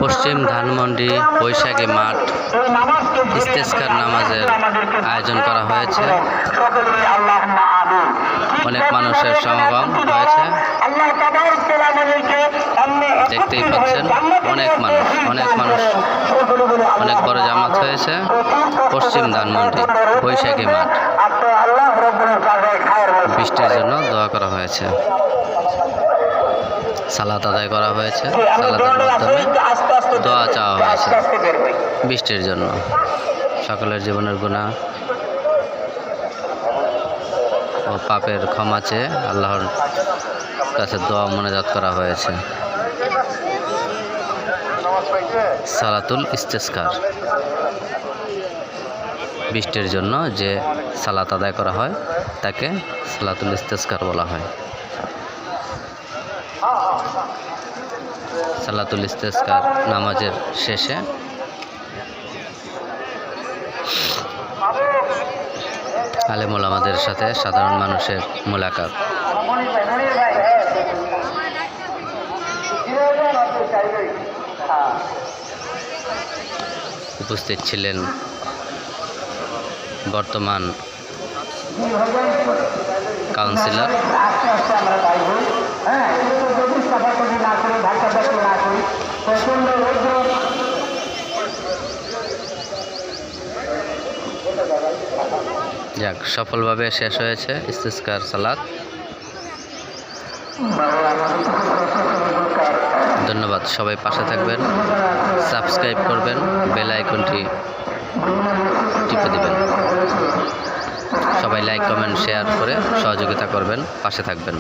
পশ্চিম ধানমন্ডি বৈশাখী মাঠ ইস্তেসকার নামাজের আয়োজন করা হয়েছে। অনেক মানুষের সমাগম হয়েছে, দেখতেই পাচ্ছেন। অনেক মানুষ অনেক বড় জামাত হয়েছে। পশ্চিম ধানমন্ডি বৈশাখী মাঠ। বৃষ্টির জন্য দোয়া করা হয়েছে, সালাত আদায় করা হয়েছে, সালাতের মাধ্যমে দোয়া চাওয়া হয়েছে বৃষ্টির জন্য। সকলের জীবনের গুনাহ ও পাপের ক্ষমা চেয়ে আল্লাহর কাছে দোয়া মোনাজাত করা হয়েছে। সালাতুল ইস্তেসকার, বৃষ্টির জন্য যে সালাত আদায় করা হয় তাকে সালাতুল ইস্তেসকার বলা হয়। সালাতুল ইস্তেসকার নামাজের শেষে আলেম ওলামাদের সাথে সাধারণ মানুষের মোলাকাত। উপস্থিত ছিলেন বর্তমান কাউন্সিলর যাক, সফলভাবে শেষ হয়েছে ইস্তেসকার সালাত। ধন্যবাদ। সবাই পাশে থাকবেন, সাবস্ক্রাইব করবেন, বেল আইকনটি টিপে দিবেন। সবাই লাইক কমেন্ট শেয়ার করে সহযোগিতা করবেন, পাশে থাকবেন।